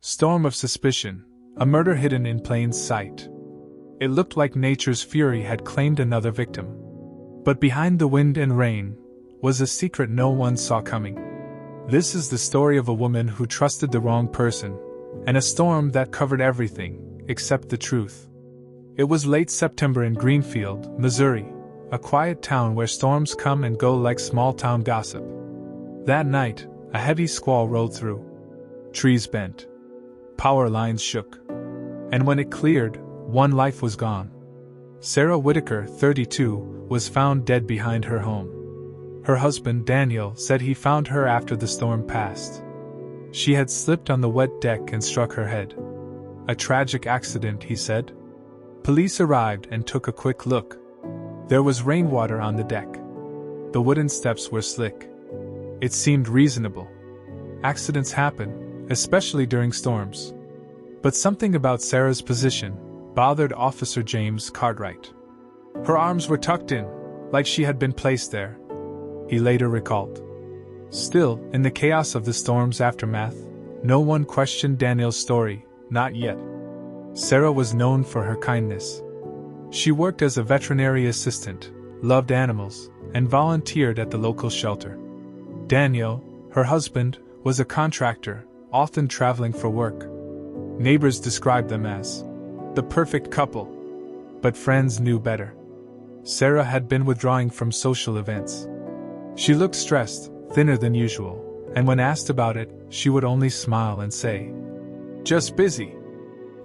Storm of suspicion, a murder hidden in plain sight. It looked like nature's fury had claimed another victim. But behind the wind and rain was a secret no one saw coming. This is the story of a woman who trusted the wrong person, and a storm that covered everything except the truth. It was late September in Greenfield, Missouri, a quiet town where storms come and go like small-town gossip. That night, a heavy squall rolled through. Trees bent. Power lines shook. And when it cleared, one life was gone. Sarah Whitaker, 32, was found dead behind her home. Her husband, Daniel, said he found her after the storm passed. She had slipped on the wet deck and struck her head. A tragic accident, he said. Police arrived and took a quick look. There was rainwater on the deck. The wooden steps were slick. It seemed reasonable. Accidents happen, especially during storms. But something about Sarah's position bothered Officer James Cartwright. Her arms were tucked in, like she had been placed there, he later recalled. Still, in the chaos of the storm's aftermath, no one questioned Daniel's story, not yet. Sarah was known for her kindness. She worked as a veterinary assistant, loved animals, and volunteered at the local shelter. Daniel, her husband, was a contractor, often traveling for work. Neighbors described them as the perfect couple. But friends knew better. Sarah had been withdrawing from social events. She looked stressed, thinner than usual, and when asked about it, she would only smile and say, "Just busy."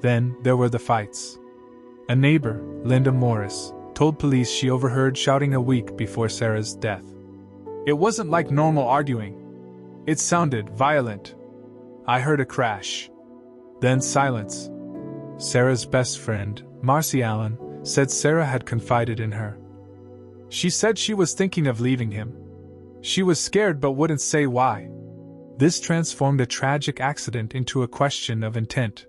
Then there were the fights. A neighbor, Linda Morris, told police she overheard shouting a week before Sarah's death. It wasn't like normal arguing. It sounded violent. I heard a crash. Then silence. Sarah's best friend, Marcy Allen, said Sarah had confided in her. She said she was thinking of leaving him. She was scared but wouldn't say why. This transformed a tragic accident into a question of intent.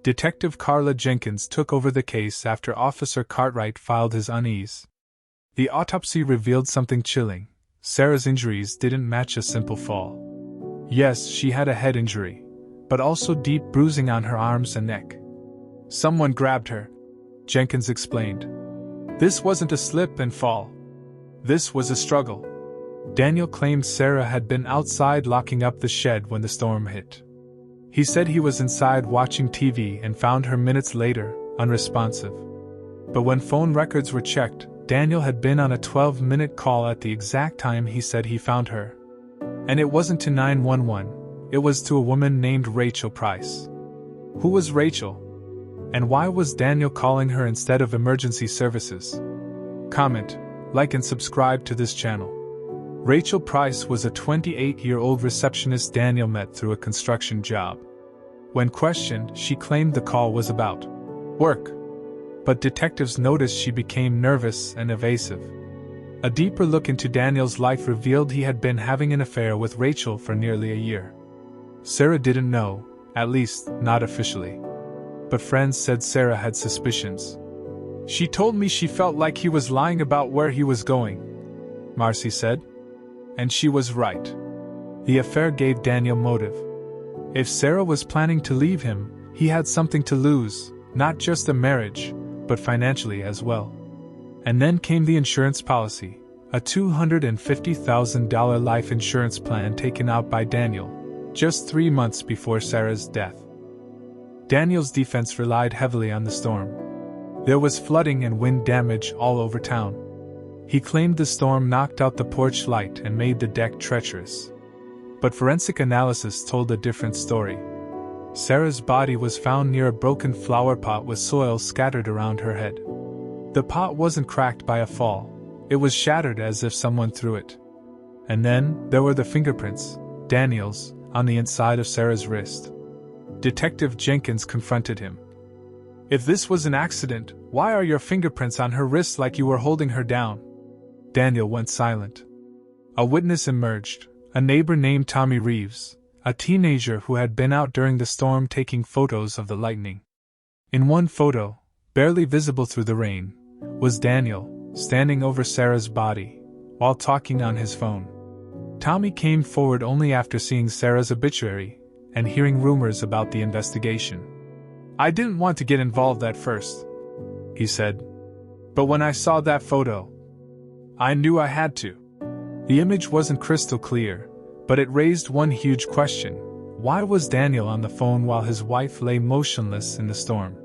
Detective Carla Jenkins took over the case after Officer Cartwright filed his unease. The autopsy revealed something chilling. Sarah's injuries didn't match a simple fall. Yes, she had a head injury, but also deep bruising on her arms and neck. Someone grabbed her, Jenkins explained. This wasn't a slip and fall. This was a struggle. Daniel claimed Sarah had been outside locking up the shed when the storm hit. He said he was inside watching TV and found her minutes later, unresponsive. But when phone records were checked, Daniel had been on a 12-minute call at the exact time he said he found her. And it wasn't to 911, it was to a woman named Rachel Price. Who was Rachel? And why was Daniel calling her instead of emergency services? Comment, like and subscribe to this channel. Rachel Price was a 28-year-old receptionist Daniel met through a construction job. When questioned, she claimed the call was about work. But detectives noticed she became nervous and evasive. A deeper look into Daniel's life revealed he had been having an affair with Rachel for nearly a year. Sarah didn't know, at least not officially. But friends said Sarah had suspicions. She told me she felt like he was lying about where he was going, Marcy said. And she was right. The affair gave Daniel motive. If Sarah was planning to leave him, he had something to lose, not just a marriage, but financially as well. And then came the insurance policy, a $250,000 life insurance plan taken out by Daniel, just 3 months before Sarah's death. Daniel's defense relied heavily on the storm. There was flooding and wind damage all over town. He claimed the storm knocked out the porch light and made the deck treacherous. But forensic analysis told a different story. Sarah's body was found near a broken flower pot with soil scattered around her head. The pot wasn't cracked by a fall, it was shattered as if someone threw it. And then there were the fingerprints, Daniel's, on the inside of Sarah's wrist. Detective Jenkins confronted him. If this was an accident, why are your fingerprints on her wrist like you were holding her down? Daniel went silent. A witness emerged, a neighbor named Tommy Reeves, a teenager who had been out during the storm taking photos of the lightning. In one photo, barely visible through the rain, was Daniel, standing over Sarah's body, while talking on his phone. Tommy came forward only after seeing Sarah's obituary, and hearing rumors about the investigation. "I didn't want to get involved at first," he said. "But when I saw that photo, I knew I had to." The image wasn't crystal clear, but it raised one huge question. Why was Daniel on the phone while his wife lay motionless in the storm?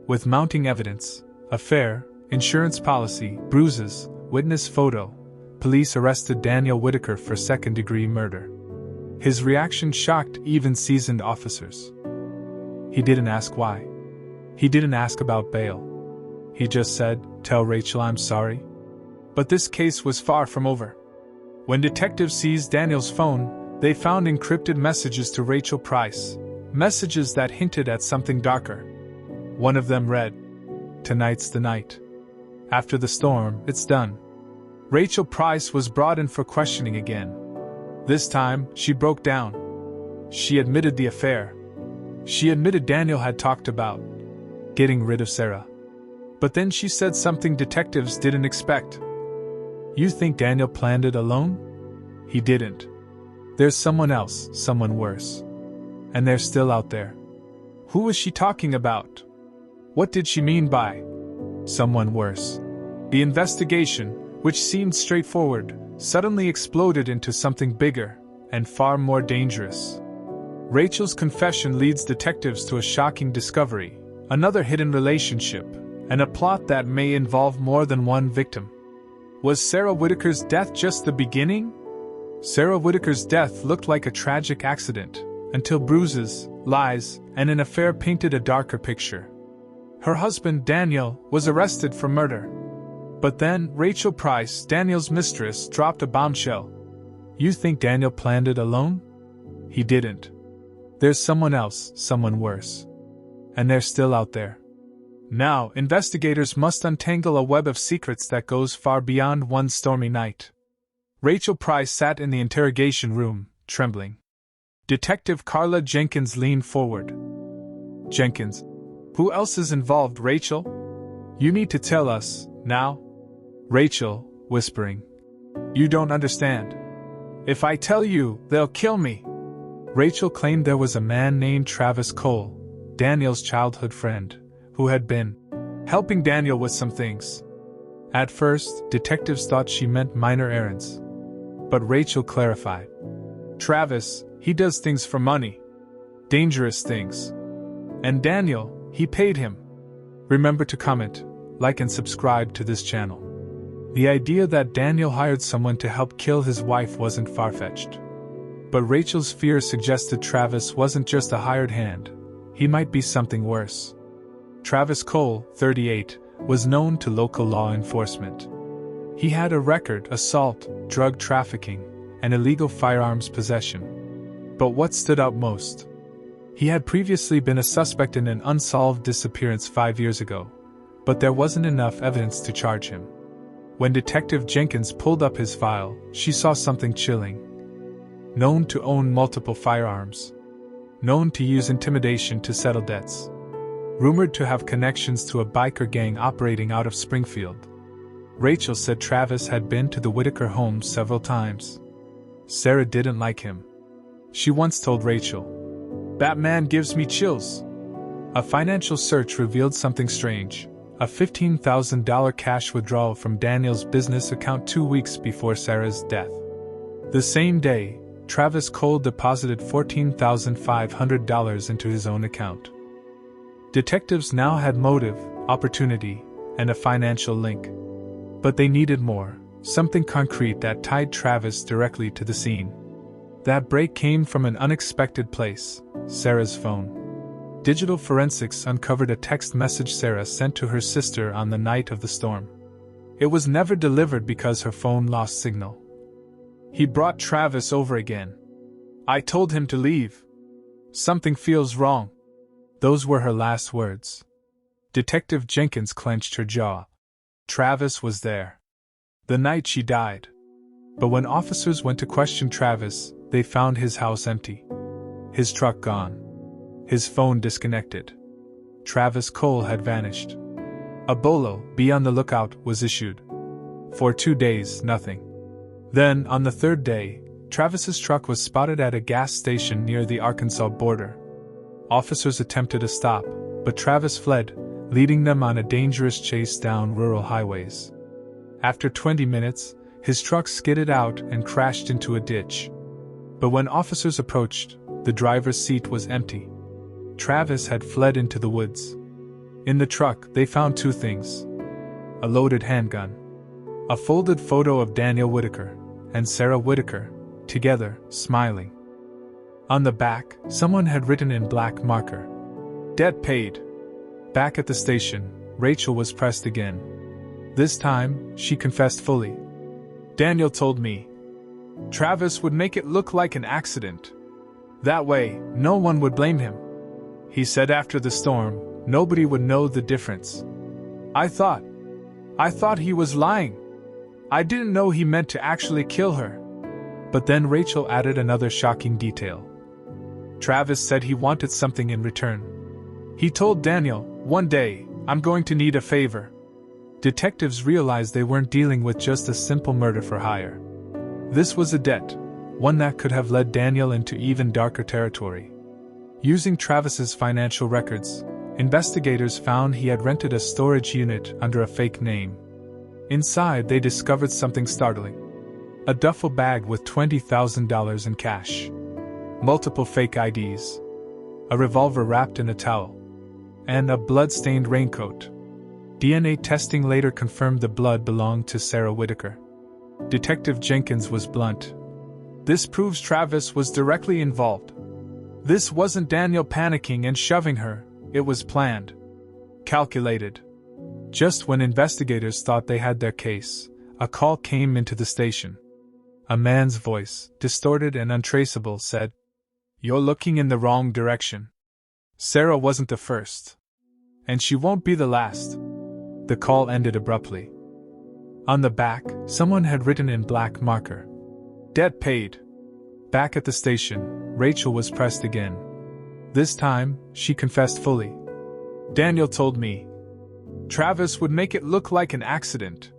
With mounting evidence, affair, insurance policy, bruises, witness photo, police arrested Daniel Whitaker for second-degree murder. His reaction shocked even seasoned officers. He didn't ask why. He didn't ask about bail. He just said, "Tell Rachel I'm sorry." But this case was far from over. When detectives seized Daniel's phone, they found encrypted messages to Rachel Price, messages that hinted at something darker. One of them read, "Tonight's the night. After the storm, it's done." Rachel Price was brought in for questioning again. This time, she broke down. She admitted the affair. She admitted Daniel had talked about getting rid of Sarah. But then she said something detectives didn't expect. "You think Daniel planned it alone? He didn't. There's someone else, someone worse. And they're still out there." Who was she talking about? What did she mean by someone worse? The investigation, which seemed straightforward, suddenly exploded into something bigger and far more dangerous. Rachel's confession leads detectives to a shocking discovery, another hidden relationship, and a plot that may involve more than one victim. Was Sarah Whitaker's death just the beginning? Sarah Whitaker's death looked like a tragic accident, until bruises, lies, and an affair painted a darker picture. Her husband, Daniel, was arrested for murder. But then, Rachel Price, Daniel's mistress, dropped a bombshell. "You think Daniel planned it alone? He didn't. There's someone else, someone worse. And they're still out there." Now, investigators must untangle a web of secrets that goes far beyond one stormy night. Rachel Price sat in the interrogation room, trembling. Detective Carla Jenkins leaned forward. "Jenkins, who else is involved, Rachel? You need to tell us, now." Rachel, whispering. "You don't understand. If I tell you, they'll kill me." Rachel claimed there was a man named Travis Cole, Daniel's childhood friend, who had been helping Daniel with some things. At first, detectives thought she meant minor errands. But Rachel clarified. "Travis, he does things for money. Dangerous things. And Daniel, he paid him." Remember to comment, like and subscribe to this channel. The idea that Daniel hired someone to help kill his wife wasn't far-fetched. But Rachel's fear suggested Travis wasn't just a hired hand. He might be something worse. Travis Cole, 38, was known to local law enforcement. He had a record: assault, drug trafficking, and illegal firearms possession. But what stood out most? He had previously been a suspect in an unsolved disappearance 5 years ago, but there wasn't enough evidence to charge him. When Detective Jenkins pulled up his file, she saw something chilling. Known to own multiple firearms. Known to use intimidation to settle debts. Rumored to have connections to a biker gang operating out of Springfield. Rachel said Travis had been to the Whitaker home several times. Sarah didn't like him. She once told Rachel, "That man gives me chills." A financial search revealed something strange. A $15,000 cash withdrawal from Daniel's business account 2 weeks before Sarah's death. The same day, Travis Cole deposited $14,500 into his own account. Detectives now had motive, opportunity, and a financial link. But they needed more, something concrete that tied Travis directly to the scene. That break came from an unexpected place: Sarah's phone. Digital forensics uncovered a text message Sarah sent to her sister on the night of the storm. It was never delivered because her phone lost signal. "He brought Travis over again. I told him to leave. Something feels wrong." Those were her last words. Detective Jenkins clenched her jaw. Travis was there. The night she died. But when officers went to question Travis, they found his house empty. His truck gone. His phone disconnected. Travis Cole had vanished. A bolo, "Be on the lookout," was issued. For 2 days, nothing. Then, on the third day, Travis's truck was spotted at a gas station near the Arkansas border. Officers attempted a stop, but Travis fled, leading them on a dangerous chase down rural highways. After 20 minutes, his truck skidded out and crashed into a ditch. But when officers approached, the driver's seat was empty. Travis had fled into the woods. In the truck, they found two things: a loaded handgun, a folded photo of Daniel Whitaker and Sarah Whitaker, together, smiling. On the back, someone had written in black marker, "Debt paid." Back at the station, Rachel was pressed again. This time, she confessed fully. "Daniel told me Travis would make it look like an accident. That way, no one would blame him. He said after the storm, nobody would know the difference. I thought he was lying. I didn't know he meant to actually kill her." But then Rachel added another shocking detail. Travis said he wanted something in return. He told Daniel, "One day, I'm going to need a favor." Detectives realized they weren't dealing with just a simple murder for hire. This was a debt, one that could have led Daniel into even darker territory. Using Travis's financial records, investigators found he had rented a storage unit under a fake name. Inside, they discovered something startling: a duffel bag with $20,000 in cash, multiple fake IDs, a revolver wrapped in a towel, and a blood-stained raincoat. DNA testing later confirmed the blood belonged to Sarah Whitaker. Detective Jenkins was blunt. "This proves Travis was directly involved. This wasn't Daniel panicking and shoving her, it was planned, calculated." Just when investigators thought they had their case, a call came into the station. A man's voice, distorted and untraceable, said, "You're looking in the wrong direction. Sarah wasn't the first. And she won't be the last." The call ended abruptly. On the back, someone had written in black marker, "Debt paid." Back at the station, Rachel was pressed again. This time, she confessed fully. "Daniel told me Travis would make it look like an accident.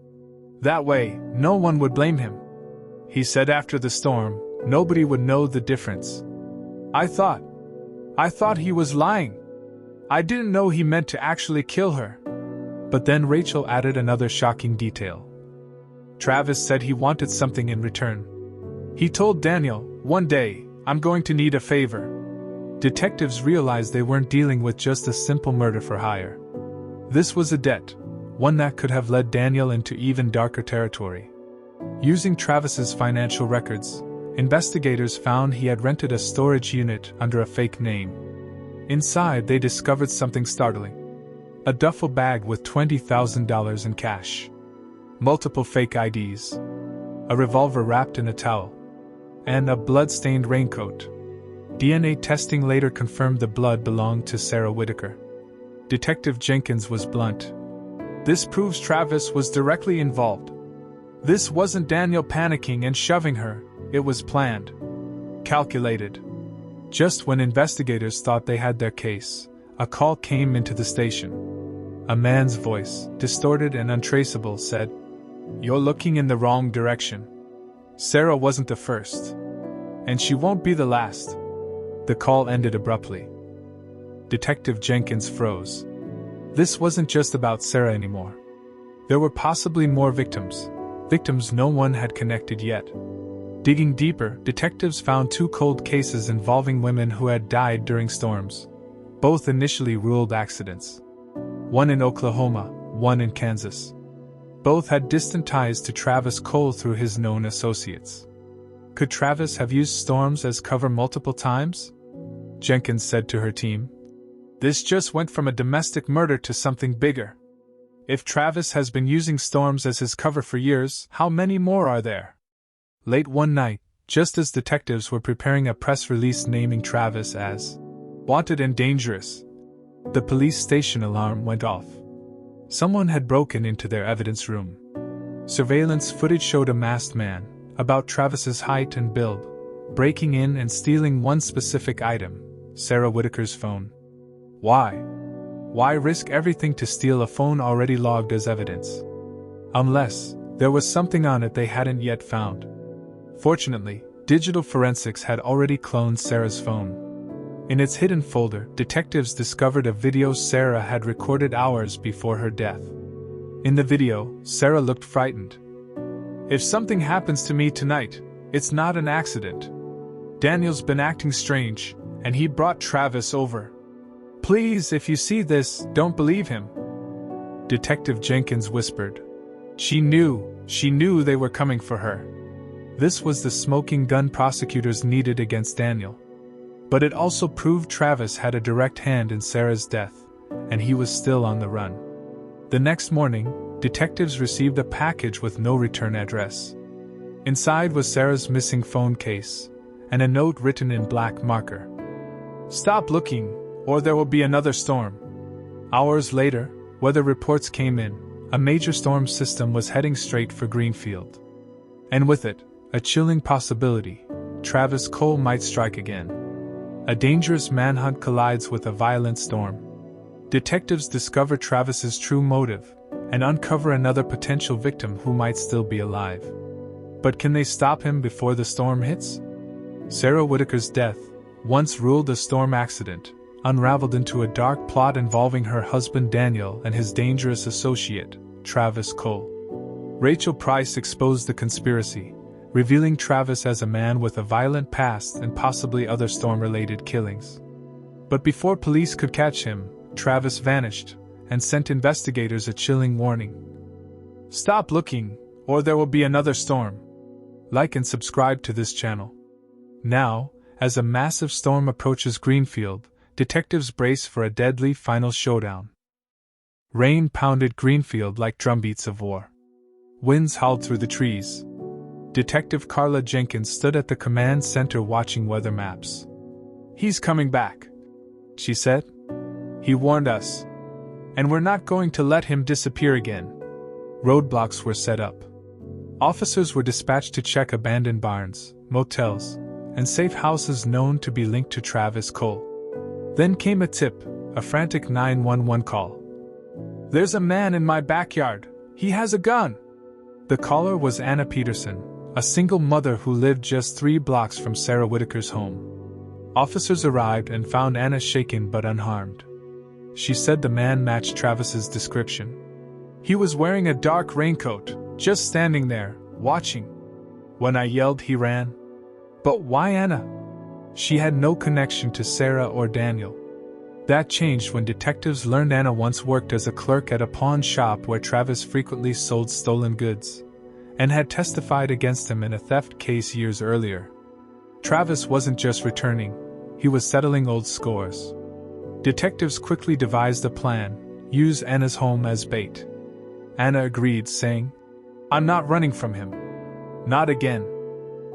That way, no one would blame him. He said after the storm, nobody would know the difference. I thought he was lying. I didn't know he meant to actually kill her." But then Rachel added another shocking detail. Travis said he wanted something in return. He told Daniel, "One day, I'm going to need a favor." Detectives realized they weren't dealing with just a simple murder for hire. This was a debt, one that could have led Daniel into even darker territory. Using Travis's financial records, investigators found he had rented a storage unit under a fake name. Inside, they discovered something startling: a duffel bag with $20,000 in cash, multiple fake IDs, a revolver wrapped in a towel, and a blood-stained raincoat. DNA testing later confirmed the blood belonged to Sarah Whitaker. Detective Jenkins was blunt. "This proves Travis was directly involved. This wasn't Daniel panicking and shoving her, it was planned, calculated." Just when investigators thought they had their case, a call came into the station. A man's voice, distorted and untraceable, said, "You're looking in the wrong direction. Sarah wasn't the first. And she won't be the last." The call ended abruptly. Detective Jenkins froze. This wasn't just about Sarah anymore. There were possibly more victims no one had connected yet. Digging deeper, detectives found two cold cases involving women who had died during storms, both initially ruled accidents. One in Oklahoma, one in Kansas. Both had distant ties to Travis Cole through his known associates. Could Travis have used storms as cover multiple times? Jenkins said to her team. This just went from a domestic murder to something bigger. If Travis has been using storms as his cover for years, how many more are there? Late one night, just as detectives were preparing a press release naming Travis as wanted and dangerous, the police station alarm went off. Someone had broken into their evidence room. Surveillance footage showed a masked man, about Travis's height and build, breaking in and stealing one specific item, Sarah Whitaker's phone. Why? Why risk everything to steal a phone already logged as evidence? Unless there was something on it they hadn't yet found. Fortunately, Digital forensics had already cloned Sarah's phone. In its hidden folder, detectives discovered a video Sarah had recorded hours before her death. In the video, Sarah looked frightened. "If something happens to me tonight, it's not an accident. Daniel's been acting strange, and he brought Travis over. Please, if you see this, don't believe him." Detective Jenkins whispered. She knew they were coming for her. This was the smoking gun prosecutors needed against Daniel. But it also proved Travis had a direct hand in Sarah's death, and he was still on the run. The next morning, detectives received a package with no return address. Inside was Sarah's missing phone case, and a note written in black marker. "Stop looking, or there will be another storm." Hours later, weather reports came in. A major storm system was heading straight for Greenfield. And with it, a chilling possibility: Travis Cole might strike again. A dangerous manhunt collides with a violent storm. Detectives discover Travis's true motive and uncover another potential victim who might still be alive. But can they stop him before the storm hits? Sarah Whitaker's death, once ruled a storm accident, unraveled into a dark plot involving her husband Daniel and his dangerous associate, Travis Cole. Rachel Price exposed the conspiracy, revealing Travis as a man with a violent past and possibly other storm-related killings. But before police could catch him, Travis vanished and sent investigators a chilling warning. "Stop looking, or there will be another storm." Like and subscribe to this channel. Now, as a massive storm approaches Greenfield, detectives brace for a deadly final showdown. Rain pounded Greenfield like drumbeats of war. Winds howled through the trees. Detective Carla Jenkins stood at the command center watching weather maps. "He's coming back," she said. "He warned us. And we're not going to let him disappear again." Roadblocks were set up. Officers were dispatched to check abandoned barns, motels, and safe houses known to be linked to Travis Cole. Then came a tip, a frantic 911 call. "There's a man in my backyard. He has a gun." The caller was Anna Peterson, a single mother who lived just 3 blocks from Sarah Whitaker's home. Officers arrived and found Anna shaken but unharmed. She said the man matched Travis's description. "He was wearing a dark raincoat, just standing there, watching. When I yelled, he ran." But why Anna? She had no connection to Sarah or Daniel. That changed when detectives learned Anna once worked as a clerk at a pawn shop where Travis frequently sold stolen goods, and had testified against him in a theft case years earlier. Travis wasn't just returning, he was settling old scores. Detectives quickly devised a plan: use Anna's home as bait. Anna agreed, saying, "I'm not running from him. Not again."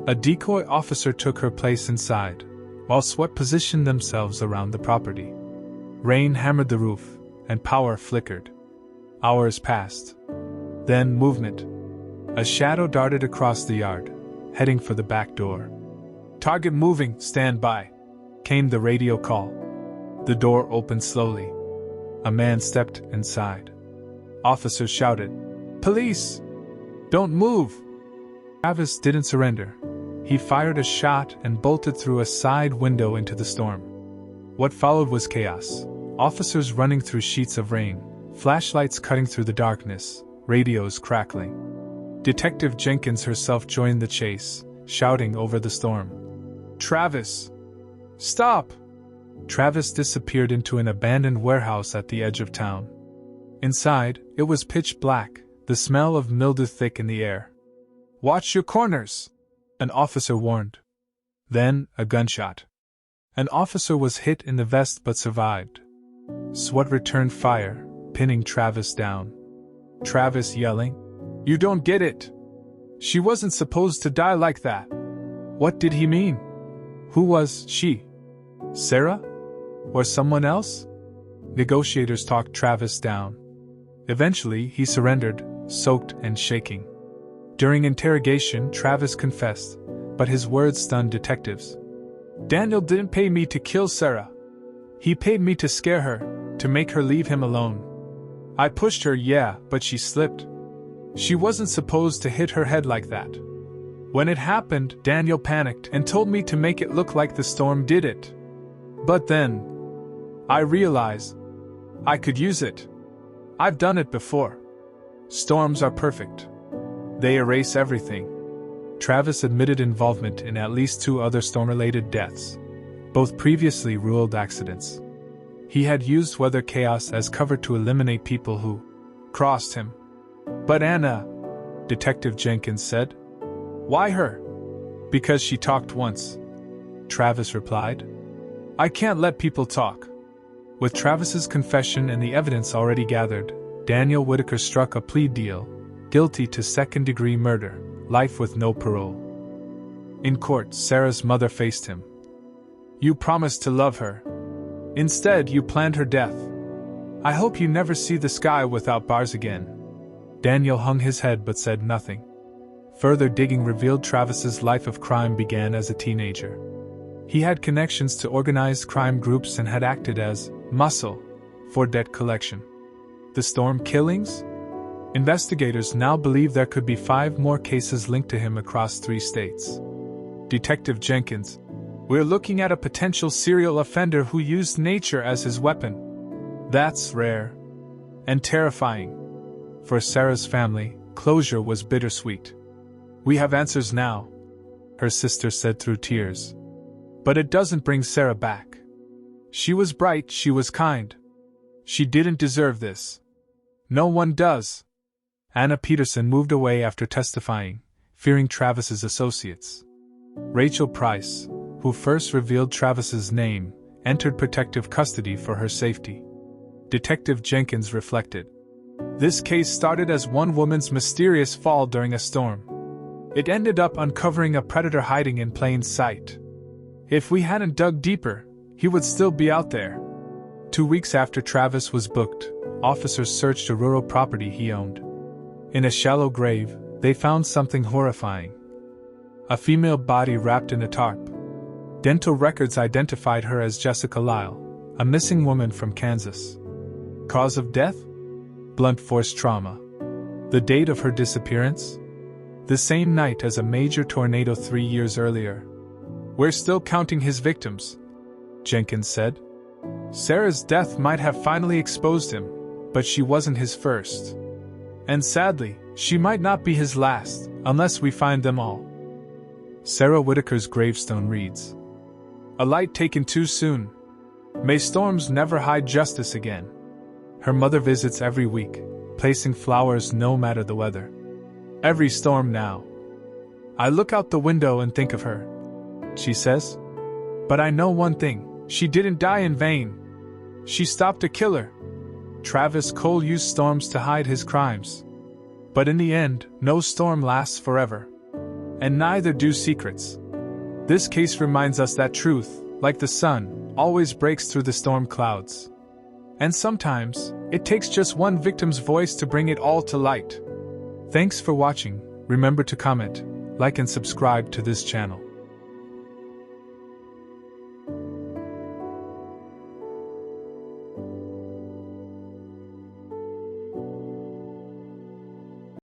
A decoy officer took her place inside, while SWAT positioned themselves around the property. Rain hammered the roof, and power flickered. Hours passed. Then movement. A shadow darted across the yard, heading for the back door. "Target moving, stand by," came the radio call. The door opened slowly. A man stepped inside. Officers shouted, "Police! Don't move!" Travis didn't surrender. He fired a shot and bolted through a side window into the storm. What followed was chaos. Officers running through sheets of rain, flashlights cutting through the darkness, radios crackling. Detective Jenkins herself joined the chase, shouting over the storm, "Travis! Stop!" Travis disappeared into an abandoned warehouse at the edge of town. Inside, it was pitch black, the smell of mildew thick in the air. "Watch your corners!" an officer warned. Then, a gunshot. An officer was hit in the vest but survived. SWAT returned fire, pinning Travis down. Travis yelling, "You don't get it! She wasn't supposed to die like that!" What did he mean? Who was she? Sarah? Or someone else? Negotiators talked Travis down. Eventually, he surrendered, soaked and shaking. During interrogation, Travis confessed, but his words stunned detectives. "Daniel didn't pay me to kill Sarah. He paid me to scare her, to make her leave him alone. I pushed her, yeah, but she slipped. She wasn't supposed to hit her head like that." When it happened, Daniel panicked and told me to make it look like the storm did it. But then, I realized I could use it. I've done it before. Storms are perfect. They erase everything. Travis admitted involvement in at least 2 other storm-related deaths, both previously ruled accidents. He had used weather chaos as cover to eliminate people who crossed him. But Anna, Detective Jenkins said. Why her? Because she talked once, Travis replied. I can't let people talk. With Travis's confession and the evidence already gathered, Daniel Whitaker struck a plea deal, guilty to second-degree murder, life with no parole. In court, Sarah's mother faced him. You promised to love her. Instead, you planned her death. I hope you never see the sky without bars again. Daniel hung his head but said nothing. Further digging revealed Travis's life of crime began as a teenager. He had connections to organized crime groups and had acted as muscle for debt collection. The storm killings? Investigators now believe there could be 5 more cases linked to him across 3 states. Detective Jenkins, we're looking at a potential serial offender who used nature as his weapon. That's rare and terrifying. For Sarah's family, closure was bittersweet. We have answers now, her sister said through tears. But it doesn't bring Sarah back. She was bright, she was kind. She didn't deserve this. No one does. Anna Peterson moved away after testifying, fearing Travis's associates. Rachel Price, who first revealed Travis's name, entered protective custody for her safety. Detective Jenkins reflected. This case started as one woman's mysterious fall during a storm. It ended up uncovering a predator hiding in plain sight. If we hadn't dug deeper, he would still be out there. 2 weeks after Travis was booked, officers searched a rural property he owned. In a shallow grave, they found something horrifying. A female body wrapped in a tarp. Dental records identified her as Jessica Lyle, a missing woman from Kansas. Cause of death? Blunt force trauma. The date of her disappearance? The same night as a major tornado 3 years earlier. We're still counting his victims, Jenkins said. Sarah's death might have finally exposed him, but she wasn't his first. And sadly, she might not be his last, unless we find them all. Sarah Whitaker's gravestone reads, A light taken too soon. May storms never hide justice again. Her mother visits every week, placing flowers no matter the weather. Every storm now. I look out the window and think of her, she says. But I know one thing, she didn't die in vain. She stopped a killer. Travis Cole used storms to hide his crimes. But in the end, no storm lasts forever. And neither do secrets. This case reminds us that truth, like the sun, always breaks through the storm clouds. And sometimes, it takes just one victim's voice to bring it all to light. Thanks for watching. Remember to comment, like and subscribe to this channel.